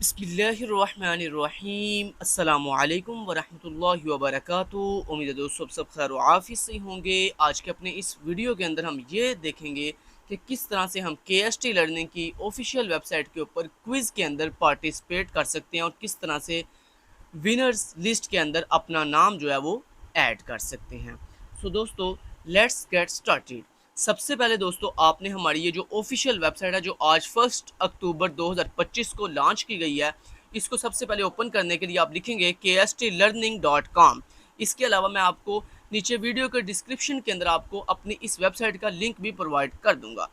बिस्मिल्लाहिर्रहमानिर्रहीम अस्सलामुअलैकुम वरहमतुल्लाहि वबरकातुहू। उम्मीद है दोस्तों सब खैर व आफियत से होंगे। आज के अपने इस वीडियो के अंदर हम ये देखेंगे कि किस तरह से हम KST लर्निंग की ऑफिशियल वेबसाइट के ऊपर क्विज़ के अंदर पार्टिसिपेट कर सकते हैं और किस तरह से विनर्स लिस्ट के अंदर अपना नाम जो है वो ऐड कर सकते हैं। सो दोस्तों, लेट्स गेट स्टार्टेड। सबसे पहले दोस्तों, आपने हमारी ये जो ऑफिशियल वेबसाइट है जो आज 1 अक्टूबर 2025 को लॉन्च की गई है, इसको सबसे पहले ओपन करने के लिए आप लिखेंगे kstlearning.com। इसके अलावा मैं आपको नीचे वीडियो के डिस्क्रिप्शन के अंदर आपको अपनी इस वेबसाइट का लिंक भी प्रोवाइड कर दूंगा।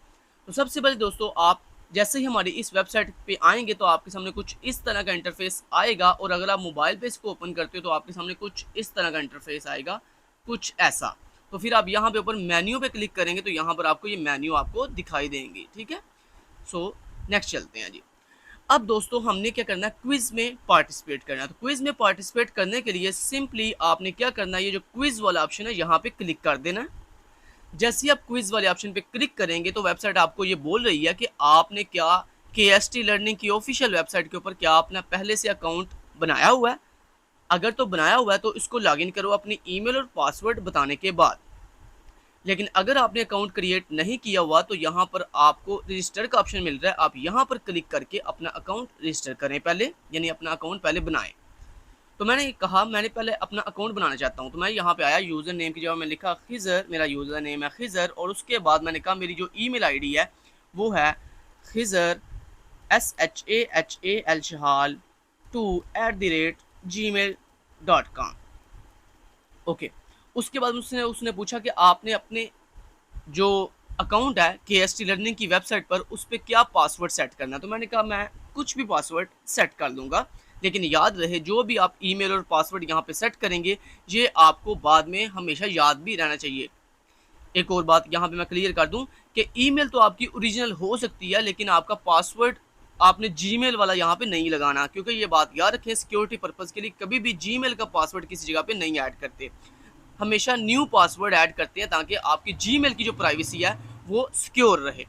तो सबसे पहले दोस्तों, आप जैसे ही हमारी इस वेबसाइट पे आएंगे तो आपके सामने कुछ इस तरह का इंटरफेस आएगा और अगर आप मोबाइल पे इसको ओपन करते हो तो आपके सामने कुछ इस तरह का इंटरफेस आएगा, कुछ ऐसा। तो फिर आप यहाँ पे ऊपर मेन्यू पे क्लिक करेंगे तो यहाँ पर आपको ये मेन्यू आपको दिखाई देंगी। ठीक है, सो नेक्स्ट चलते हैं जी। अब दोस्तों, हमने क्या करना है, क्विज में पार्टिसिपेट करना है। तो क्विज में पार्टिसिपेट करने के लिए सिंपली आपने क्या करना है, ये जो क्विज वाला ऑप्शन है यहाँ पे क्लिक कर देना है। जैसे ही आप क्विज वाले ऑप्शन पे क्लिक करेंगे तो वेबसाइट आपको ये बोल रही है कि आपने क्या KST लर्निंग की ऑफिशियल वेबसाइट के ऊपर क्या आपने पहले से अकाउंट बनाया हुआ है। अगर तो बनाया हुआ है तो इसको लॉगिन करो अपनी ईमेल और पासवर्ड बताने के बाद। लेकिन अगर आपने अकाउंट क्रिएट नहीं किया हुआ तो यहाँ पर आपको रजिस्टर का ऑप्शन मिल रहा है, आप यहाँ पर क्लिक करके अपना अकाउंट रजिस्टर करें पहले, यानी अपना अकाउंट पहले बनाएं। तो मैंने कहा मैंने पहले अपना अकाउंट बनाना चाहता हूँ, तो मैं यहाँ पे आया, यूज़र नेम की जगह मैं लिखा खिज़र, मेरा यूज़र नेम है खिज़र, और उसके बाद मैंने कहा मेरी जो ईमेल आईडी है वो है खिज़र SHAHAL शहाल 2@gmail.com। ओके, उसके बाद उसने उसने पूछा कि आपने अपने जो अकाउंट है KST लर्निंग की वेबसाइट पर उस पर क्या पासवर्ड सेट करना है। तो मैंने कहा मैं कुछ भी पासवर्ड सेट कर दूंगा, लेकिन याद रहे जो भी आप ईमेल और पासवर्ड यहाँ पे सेट करेंगे ये आपको बाद में हमेशा याद भी रहना चाहिए। एक और बात यहाँ पे मैं क्लियर कर दूं कि ईमेल तो आपकी ओरिजिनल हो सकती है, लेकिन आपका पासवर्ड आपने जीमेल वाला यहाँ पे नहीं लगाना, क्योंकि ये बात याद रखें सिक्योरिटी पर्पज़ के लिए कभी भी जीमेल का पासवर्ड किसी जगह पे नहीं ऐड करते, हमेशा न्यू पासवर्ड ऐड करते हैं ताकि आपकी जीमेल की जो प्राइवेसी है वो सिक्योर रहे।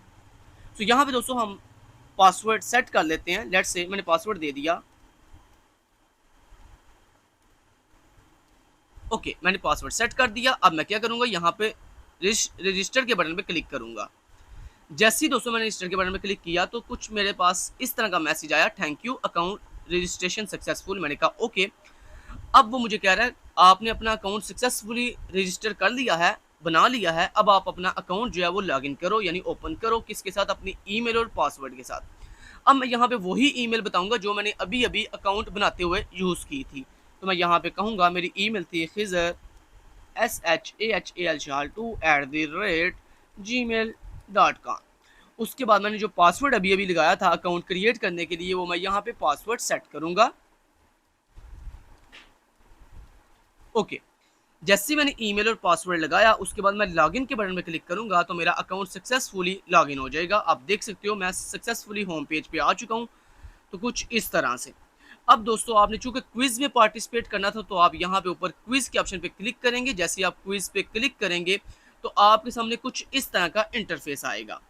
तो यहाँ पे दोस्तों हम पासवर्ड सेट कर लेते हैं। लेट्स से मैंने पासवर्ड दे दिया। ओके, मैंने पासवर्ड सेट कर दिया। अब मैं क्या करूँगा, यहाँ पे रजिस्टर के बटन पे क्लिक करूँगा। जैसे ही दोस्तों मैंने रजिस्टर के बटन पे क्लिक किया तो कुछ मेरे पास इस तरह का मैसेज आया, thank you account registration successful. मैंने कहा ओके। अब वो मुझे कह रहा है आपने अपना अकाउंट सक्सेसफुली रजिस्टर कर लिया है, बना लिया है, अब आप अपना अकाउंट जो है वो लॉगिन करो, यानी ओपन करो। किसके साथ? अपनी ईमेल और पासवर्ड के साथ। अब मैं यहाँ पे वही ईमेल बताऊंगा जो मैंने अभी अभी अकाउंट बनाते हुए यूज़ की थी। तो मैं यहाँ पे कहूँगा मेरी ईमेल थी खिज़र SHAHAL2@gmail.com। उसके बाद मैंने जो पासवर्ड अभी अभी लगाया था अकाउंट क्रिएट करने के लिए वो मैं यहाँ पे पासवर्ड सेट करूँगा। ओके, जैसे मैंने ईमेल और पासवर्ड लगाया उसके बाद मैं लॉगिन के बटन में क्लिक करूंगा तो मेरा अकाउंट सक्सेसफुली लॉगिन हो जाएगा। आप देख सकते हो मैं सक्सेसफुली होम पेज पे आ चुका हूं। तो कुछ इस तरह से। अब दोस्तों, आपने चूंकि क्विज में पार्टिसिपेट करना था तो आप यहाँ पे ऊपर क्विज के ऑप्शन पे क्लिक करेंगे। जैसे आप क्विज पे क्लिक करेंगे तो आपके सामने कुछ इस तरह का इंटरफेस आएगा।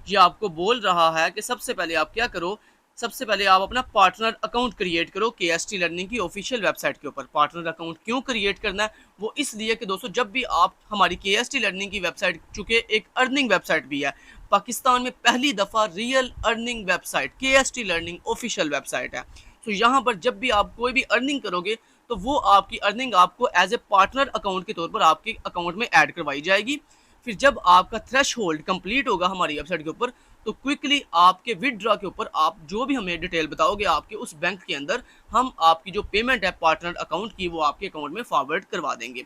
ये आपको बोल रहा है कि सबसे पहले आप क्या करो, सबसे पहले आप अपना पार्टनर अकाउंट क्रिएट करो KST लर्निंग की ऑफिशियल वेबसाइट के ऊपर। पार्टनर अकाउंट क्यों क्रिएट करना है? वो इसलिए कि दोस्तों जब भी आप हमारी KST लर्निंग की वेबसाइट, चूंकि एक अर्निंग वेबसाइट भी है, पाकिस्तान में पहली दफ़ा real earning website KST learning official website है। तो यहाँ पर जब भी आप कोई भी अर्निंग करोगे तो वो आपकी अर्निंग आपको एज ए पार्टनर अकाउंट के तौर पर आपके अकाउंट में ऐड करवाई जाएगी। फिर जब आपका थ्रेश होल्ड कंप्लीट होगा हमारी वेबसाइट के ऊपर तो क्विकली आपके विदड्रॉ के ऊपर आप जो भी हमें डिटेल बताओगे आपके उस बैंक के अंदर, हम आपकी जो पेमेंट है पार्टनर अकाउंट की वो आपके अकाउंट में फॉरवर्ड करवा देंगे।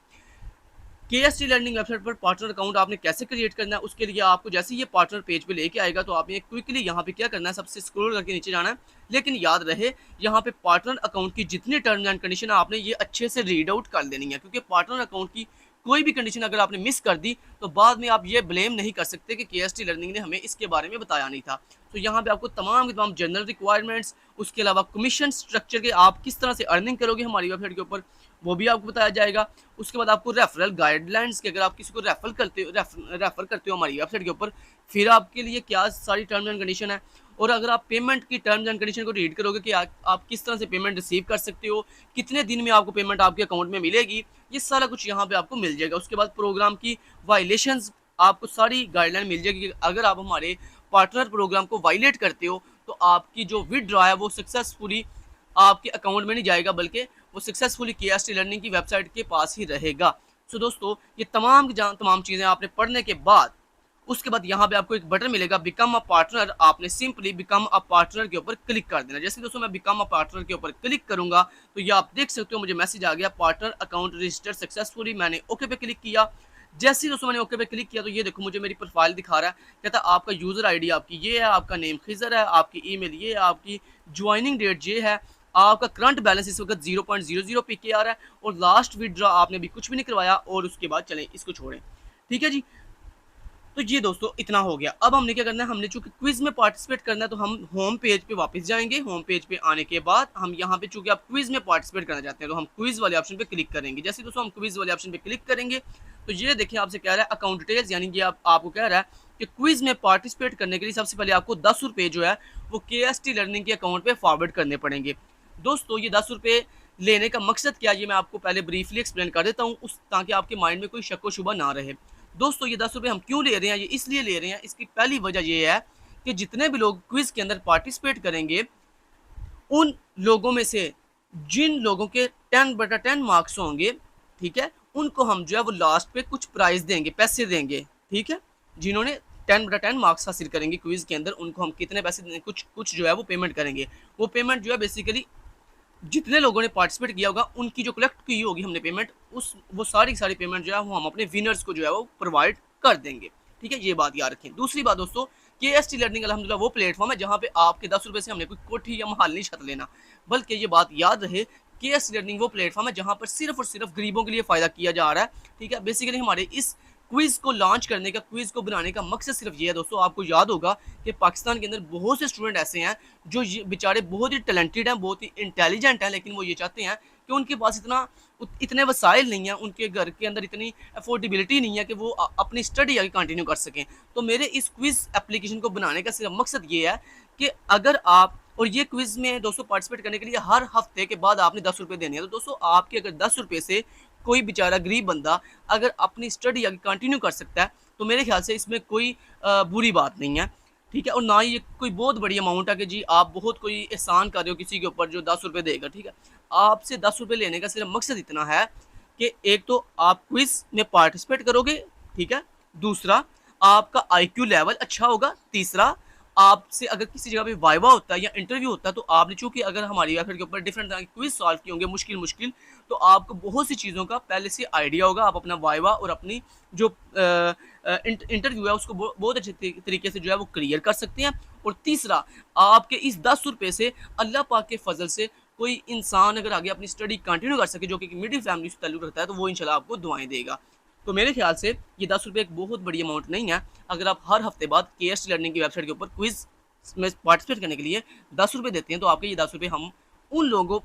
KST लर्निंग वेबसाइट पर पार्टनर अकाउंट आपने कैसे क्रिएट करना है, उसके लिए आपको जैसे ये पार्टनर पेज पे लेके आएगा तो आपने क्विकली यहाँ पे क्या करना है, सबसे स्क्रॉल करके नीचे जाना है। लेकिन याद रहे यहाँ पे पार्टनर अकाउंट की जितनी टर्म्स एंड कंडीशन है आपने ये अच्छे से रीड आउट कर लेनी है, क्योंकि पार्टनर अकाउंट की कोई भी कंडीशन अगर आपने मिस कर दी तो बाद में आप ये ब्लेम नहीं कर सकते कि KST लर्निंग ने हमें इसके बारे में बताया नहीं था। तो यहाँ पे आपको तमाम के तमाम जनरल रिक्वायरमेंट्स, उसके अलावा कमीशन स्ट्रक्चर के आप किस तरह से अर्निंग करोगे हमारी वेबसाइट के ऊपर वो भी आपको बताया जाएगा। उसके बाद आपको रेफरल गाइडलाइंस के अगर आप किसी को रेफर करते हो हमारी वेबसाइट के ऊपर, फिर आपके लिए क्या सारी टर्म्स एंड कंडीशन है। और अगर आप पेमेंट की टर्म्स एंड कंडीशन को रीड करोगे कि आप किस तरह से पेमेंट रिसीव कर सकते हो, कितने दिन में आपको पेमेंट आपके अकाउंट में मिलेगी, ये सारा कुछ यहाँ पे आपको मिल जाएगा। उसके बाद प्रोग्राम की वायलेशंस आपको सारी गाइडलाइन मिल जाएगी कि अगर आप हमारे पार्टनर प्रोग्राम को वायलेट करते हो तो आपकी जो विदड्रॉ है वो सक्सेसफुली आपके अकाउंट में नहीं जाएगा, बल्कि वो सक्सेसफुली KST लर्निंग की वेबसाइट के पास ही रहेगा। सो दोस्तों, ये तमाम चीज़ें आपने पढ़ने के बाद उसके बाद यहाँ पे आपको एक बटन मिलेगा बिकम अ पार्टनर। आपने सिंपली बिकम अ पार्टनर के ऊपर क्लिक कर देना। जैसे दोस्तों मैं बिकम अ पार्टनर के ऊपर क्लिक करूंगा तो ये आप देख सकते हो मुझे मैसेज आ गया पार्टनर अकाउंट रजिस्टर सक्सेसफुली। मैंने ओके पे क्लिक किया। जैसे ही दोस्तों मैंने ओके पे क्लिक किया तो ये देखो मुझे मेरी प्रोफाइल दिखा रहा है, कहता है आपका यूजर आईडी आपकी ये है, आपका नेम खिजर है, आपकी ईमेल ये है, आपकी ज्वाइनिंग डेट ये है, आपका करंट बैलेंस इस वक्त 0.00 पे के आ रहा है और लास्ट विड्रॉ आपने भी कुछ भी नहीं करवाया। और उसके बाद चलें इसको छोड़ें, ठीक है जी। तो ये दोस्तों इतना हो गया। अब हमने क्या करना है, हमने चूंकि क्विज में पार्टिसिपेट करना है तो हम होम पेज पे वापस जाएंगे। होम पेज पे आने के बाद हम यहाँ पे चूंकि आप क्विज में पार्टिसिपेट करना चाहते हैं तो हम क्विज वाले ऑप्शन पे क्लिक करेंगे। जैसे दोस्तों हम क्विज वाले ऑप्शन पे क्लिक करेंगे तो ये देखिए आपसे कह रहा है अकाउंट डिटेल्स, यानी कि आपको कह रहा है कि क्विज में पार्टिसिपेट करने के लिए सबसे पहले आपको 10 रुपये जो है वो KST लर्निंग के अकाउंट पे फॉरवर्ड करने पड़ेंगे। दोस्तों ये 10 रुपये लेने का मकसद क्या है ये मैं आपको पहले ब्रीफली एक्सप्लेन कर देता हूँ, उस ताकि आपके माइंड में कोई शक व शुबा ना रहे। दोस्तों ये 10 रुपये हम क्यों ले रहे हैं, ये इसलिए ले रहे हैं, इसकी पहली वजह ये है कि जितने भी लोग क्विज के अंदर पार्टिसिपेट करेंगे उन लोगों में से जिन लोगों के 10/10 मार्क्स होंगे, ठीक है, उनको हम जो है वो लास्ट पे कुछ प्राइज देंगे, पैसे देंगे, ठीक है। जिन्होंने 10/10 मार्क्स हासिल करेंगे क्विज के अंदर उनको हम कितने पैसे देंगे, कुछ जो है वो पेमेंट करेंगे। वो पेमेंट जो है बेसिकली जितने लोगों ने पार्टिसिपेट किया होगा उनकी जो कलेक्ट की होगी हमने पेमेंट, वो सारी पेमेंट जो है वो हम अपने विनर्स को जो है वो प्रोवाइड कर देंगे, ठीक है। ये बात याद रखें। दूसरी बात दोस्तों, KST लर्निंग अल्हम्दुलिल्लाह वो प्लेटफॉर्म है जहाँ पे आपके 10 रुपये से हमने कोई कोठी या महल नहीं छत लेना, बल्कि ये बात याद रहे KST लर्निंग वो प्लेटफॉर्म है जहाँ पर सिर्फ और सिर्फ गरीबों के लिए फ़ायदा किया जा रहा है, ठीक है। बेसिकली हमारे इस क्विज़ को लॉन्च करने का, क्विज़ को बनाने का मकसद सिर्फ ये है दोस्तों। आपको याद होगा कि पाकिस्तान के अंदर बहुत से स्टूडेंट ऐसे हैं जो बेचारे बहुत ही टैलेंटेड हैं, बहुत ही इंटेलिजेंट हैं, लेकिन वो ये चाहते हैं कि उनके पास इतने वसाइल नहीं हैं, उनके घर के अंदर इतनी अफोर्डेबिलिटी नहीं है कि वो अपनी स्टडी आगे कंटिन्यू कर सकें। तो मेरे इस क्विज़ एप्लीकेशन को बनाने का सिर्फ मकसद ये है कि अगर आप, और ये क्विज़ में दोस्तों पार्टिसिपेट करने के लिए हर हफ्ते के बाद आपने 10 रुपये देने हैं। तो दोस्तों आपके अगर 10 रुपये से कोई बेचारा गरीब बंदा अगर अपनी स्टडी आगे कंटिन्यू कर सकता है तो मेरे ख्याल से इसमें कोई बुरी बात नहीं है, ठीक है। और ना ही ये कोई बहुत बड़ी अमाउंट है कि जी आप बहुत कोई एहसान कर रहे हो किसी के ऊपर जो 10 रुपये देगा, ठीक है। आपसे 10 रुपये लेने का सिर्फ मकसद इतना है कि एक तो आप क्विज में पार्टिसिपेट करोगे, ठीक है, दूसरा आपका IQ लेवल अच्छा होगा, तीसरा आपसे अगर किसी जगह पे वाइवा होता है या इंटरव्यू होता है तो आपने चूंकि अगर हमारी वेबसाइट के ऊपर डिफरेंट तरह के क्विज सॉल्व किए होंगे मुश्किल, तो आपको बहुत सी चीज़ों का पहले से आइडिया होगा। आप अपना वाइवा और अपनी जो इंटरव्यू है उसको बहुत अच्छे तरीके से जो है वो क्लियर कर सकते हैं। और तीसरा, आपके इस 10 रुपये से अल्लाह पाक के फजल से कोई इंसान अगर आगे अपनी स्टडी कंटिन्यू कर सके जो कि मिडिल फैमिली से ताल्लुक़ रखता है तो वो इंशाल्लाह आपको दुआएं देगा। तो मेरे ख्याल से ये 10 रुपये एक बहुत बड़ी अमाउंट नहीं है। अगर आप हर हफ्ते बाद KST लर्निंग की वेबसाइट के ऊपर क्विज में पार्टिसिपेट करने के लिए 10 रुपये देते हैं तो आपके ये 10 रुपये हम उन लोगों को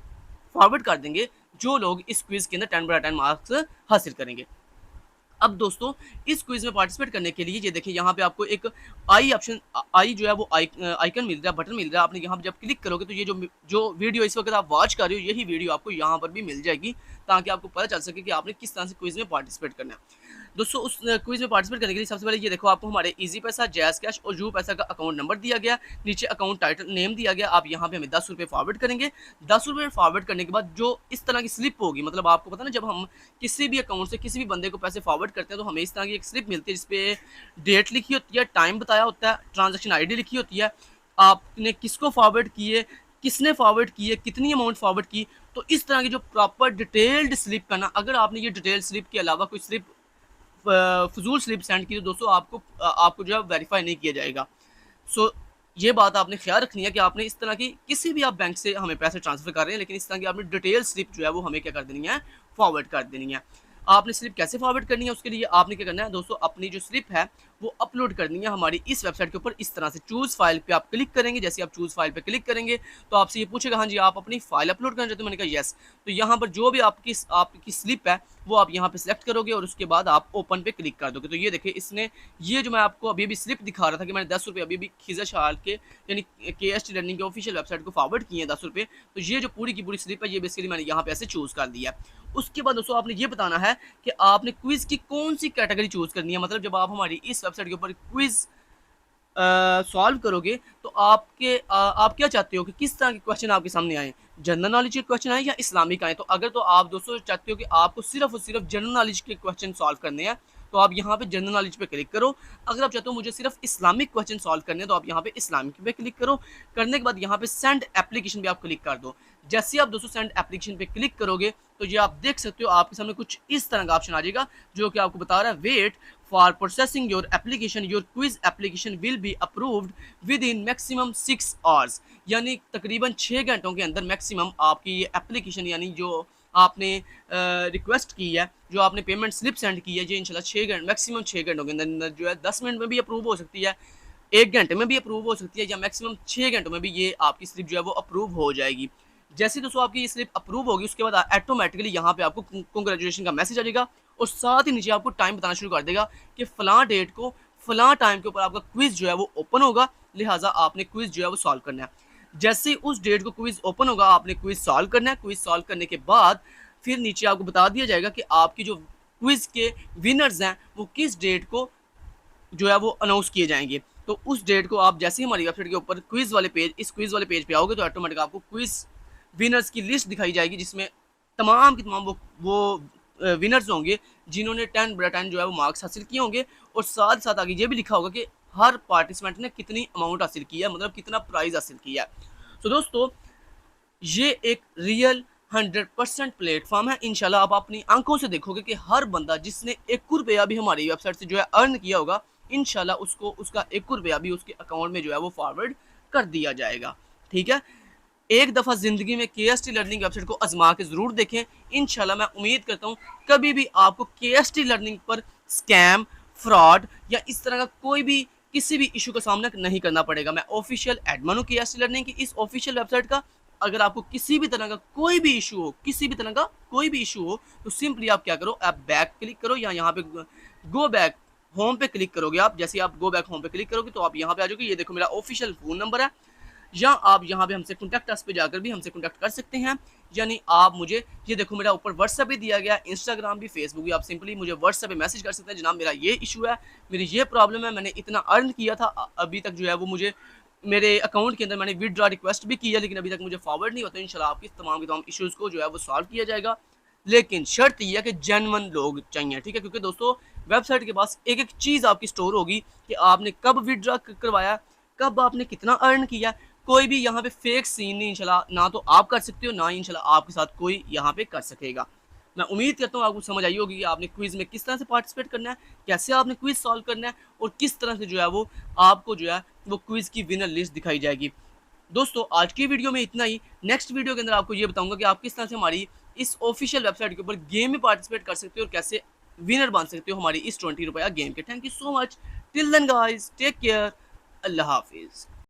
फॉरवर्ड कर देंगे जो लोग इस क्विज के अंदर 10/10 मार्क्स हासिल करेंगे। अब दोस्तों इस क्विज में पार्टिसिपेट करने के लिए ये देखिए यहाँ पे आपको एक आई जो है वो आइकन मिल रहा है, बटन मिल रहा है। आपने यहाँ पे जब क्लिक करोगे तो ये जो वीडियो इस वक्त आप वॉच कर रहे हो यही वीडियो आपको यहाँ पर भी मिल जाएगी ताकि आपको पता चल सके कि आपने किस तरह से क्विज में पार्टिसिपेट करना है। दोस्तों उस क्विज में पार्टिसिपेट करने के लिए सबसे पहले ये देखो आपको हमारे इजी पैसा, जैज़ कैश और यू पैसा का अकाउंट नंबर दिया गया, नीचे अकाउंट टाइटल नेम दिया गया। आप यहाँ पे हमें 10 रुपये फॉरवर्ड करेंगे। 10 रुपये फॉरवर्ड करने के बाद जो इस तरह की स्लिप होगी, मतलब आपको पता ना जब हम किसी भी अकाउंट से किसी भी बंदे को पैसे फॉरवर्ड करते हैं तो हमें इस तरह की एक स्लिप मिलती है जिसपे डेट लिखी होती है, टाइम बताया होता है, ट्रांजेक्शन ID लिखी होती है, आपने किसको फॉरवर्ड किए, किसने फॉरवर्ड किए, कितनी अमाउंट फॉरवर्ड की। तो इस तरह की जो प्रॉपर डिटेल्ड स्लिप का ना, अगर आपने ये डिटेल्ड स्लिप के अलावा कोई स्लिप फजूल स्लिप सेंड की तो दोस्तों आपको जो है वेरीफाई नहीं किया जाएगा। सो ये बात आपने ख्याल रखनी है कि आपने इस तरह की किसी भी आप बैंक से हमें पैसे ट्रांसफर कर रहे हैं लेकिन इस तरह की आपने डिटेल स्लिप जो है वो हमें क्या कर देनी है, फॉरवर्ड कर देनी है। आपने स्लिप कैसे फॉरवर्ड करनी है उसके लिए आपने क्या करना है दोस्तों, अपनी जो स्लिप है वो अपलोड करनी है हमारी इस वेबसाइट के ऊपर। इस तरह से चूज़ फाइल पे आप क्लिक करेंगे। जैसे आप चूज़ फाइल पे क्लिक करेंगे तो आपसे ये पूछेगा हाँ जी आप अपनी फाइल अपलोड करना चाहते हो, मैंने कहा येस। तो यहाँ पर जो भी आपकी स्लिप है वो आप यहाँ पे सिलेक्ट करोगे और उसके बाद आप ओपन पे क्लिक कर दोगे। तो ये देखिए इसने ये जो मैं आपको अभी स्लिप दिखा रहा था कि मैंने 10 रुपये अभी खिज़र शाल के यानी KST लर्निंग के ऑफिशियल वेबसाइट को फॉरवर्ड किए हैं 10 रुपये। तो ये जो पूरी की पूरी स्लिप है ये बेसिकली मैंने यहाँ पे ऐसे चूज़ कर दिया। उसके बाद दोस्तों आपने ये बताना है कि आपने क्विज़ की कौन सी कैटेगरी चूज़ करनी है। मतलब जब आप हमारी इस वेबसाइट के ऊपर क्विज़ सॉल्व करोगे तो आप क्या चाहते हो कि किस तरह के क्वेश्चन आपके सामने आए, जनरल नॉलेज के क्वेश्चन आए या इस्लामिक आए। तो अगर तो आप दोस्तों चाहते हो कि आपको सिर्फ और सिर्फ जनरल नॉलेज के क्वेश्चन सॉल्व करने हैं तो आप यहाँ पे जनरल नॉलेज पे क्लिक करो। अगर आप चाहते हो मुझे सिर्फ इस्लामिक क्वेश्चन सॉल्व करने हैं तो आप यहाँ पे इस्लामिक पे क्लिक करो। करने के बाद यहाँ पे सेंड एप्लीकेशन पे आप क्लिक कर दो। जैसे ही आप दोस्तों सेंड एप्लीकेशन पे क्लिक करोगे तो ये आप देख सकते हो आपके सामने कुछ इस तरह का ऑप्शन आ जाएगा जो कि आपको बता रहा है wait for processing your application, your quiz application will be approved within maximum 6 hours. यानी तकरीबन 6 घंटों के अंदर मैक्सिमम आपकी ये एप्लीकेशन यानी जो आपने रिक्वेस्ट की है, जो आपने पेमेंट स्लिप सेंड की है, ये इंशाल्लाह 6 घंटे मैक्सिमम 6 घंटों के अंदर जो है 10 मिनट में भी अप्रूव हो सकती है, 1 घंटे में भी अप्रूव हो सकती है या मैक्सिमम 6 घंटों में भी ये आपकी स्लिप जो है वो अप्रूव हो जाएगी। जैसे दोस्तों आपकी ये स्लिप अप्रूव होगी उसके बाद ऑटोमेटिकली यहाँ पे आपको कंग्रेचुलेशन का मैसेज आ जाएगा और साथ ही नीचे आपको टाइम बताना शुरू कर देगा कि फ़लाँ डेट को फ़लाँ टाइम के ऊपर आपका क्विज़ जो है वो ओपन होगा, लिहाजा आपने क्विज़ जो है वो सॉल्व करना है। जैसे उस डेट को क्विज़ ओपन होगा आपने क्विज़ सॉल्व करना है। क्विज़ सॉल्व करने के बाद फिर नीचे आपको बता दिया जाएगा कि आपकी जो क्विज़ के विनर्स हैं वो किस डेट को जो है वो अनाउंस किए जाएंगे। तो उस डेट को आप जैसे ही हमारी वेबसाइट के ऊपर क्विज़ वाले पेज इस क्विज़ वाले पेज पे आओगे तो ऑटोमेटिक आपको क्विज़ विनर्स की लिस्ट दिखाई जाएगी जिसमें तमाम के तमाम वो विनर्स होंगे जिन्होंने 10/10 जो है वो मार्क्स हासिल किए होंगे और साथ साथ आगे ये भी लिखा होगा कि हर पार्टिसिपेंट ने कितनी अमाउंट हासिल किया है, मतलब कितना प्राइज़ हासिल किया है। तो दोस्तों ये एक रियल 100% प्लेटफॉर्म है। इंशाल्लाह आप अपनी आंखों से देखोगे कि हर बंदा जिसने 1 रुपया भी हमारी वेबसाइट से जो है अर्न किया होगा इंशाल्लाह उसको उसका 1 रुपया भी उसके अकाउंट में जो है वो फॉरवर्ड कर दिया जाएगा। ठीक है, एक दफ़ा ज़िंदगी में KST लर्निंग वेबसाइट को आजमा के ज़रूर देखें। इंशाल्लाह मैं उम्मीद करता हूँ कभी भी आपको KST लर्निंग पर स्कैम, फ्रॉड या इस तरह का कोई भी किसी भी इशू का सामना नहीं करना पड़ेगा। मैं ऑफिशियल एडमिन हूँ KST लर्निंग की इस ऑफिशियल वेबसाइट का। अगर आपको किसी भी तरह का कोई भी इशू हो, किसी भी तरह का कोई भी इशू हो तो सिंपली आप क्या करो, आप बैक क्लिक करो या यहाँ पे गो बैक होम पे क्लिक करोगे। आप जैसे आप गो बैक होम पे क्लिक करोगे तो आप यहाँ पे आ जाओगे। ये देखो मेरा ऑफिशियल फ़ोन नंबर है या आप यहाँ पे हमसे कॉन्टैक्ट अस पे जाकर भी हमसे कॉन्टैक्ट कर सकते हैं। यानी आप मुझे ये देखो मेरा ऊपर व्हाट्सएप भी दिया गया, इंस्टाग्राम भी, फेसबुक भी। आप सिंपली मुझे व्हाट्सएप पे मैसेज कर सकते हैं, जनाब मेरा ये इशू है, मेरी ये प्रॉब्लम है, मैंने इतना अर्न किया था, अभी तक जो है वो मुझे मेरे अकाउंट के अंदर मैंने विदड्रॉ रिक्वेस्ट भी की है लेकिन अभी तक मुझे फॉरवर्ड नहीं होता। इंशाल्लाह आपकी तमाम के तमाम इशूज़ को जो है वो सॉल्व किया जाएगा, लेकिन शर्त यह है कि जेन्युइन लोग चाहिए। ठीक है, क्योंकि दोस्तों वेबसाइट के पास एक एक चीज़ आपकी स्टोर होगी कि आपने कब विदड्रॉ करवाया, कब आपने कितना अर्न किया। कोई भी यहाँ पे फेक सीन नहीं इंशाल्लाह ना तो आप कर सकते हो ना ही इंशाल्लाह आपके साथ कोई यहाँ पे कर सकेगा। मैं उम्मीद करता हूँ आपको समझ आई होगी कि आपने क्विज़ में किस तरह से पार्टिसिपेट करना है, कैसे आपने क्विज़ सॉल्व करना है और किस तरह से जो है वो आपको जो है वो क्विज़ की विनर लिस्ट दिखाई जाएगी। दोस्तों आज की वीडियो में इतना ही। नेक्स्ट वीडियो के अंदर आपको ये बताऊंगा कि आप किस तरह से हमारी इस ऑफिशियल वेबसाइट के ऊपर गेम में पार्टिसिपेट कर सकते हो और कैसे विनर बन सकते हो हमारी इस 20 रुपया गेम के। Thank you so much. Till then guys take care. अल्लाह हाफिज़।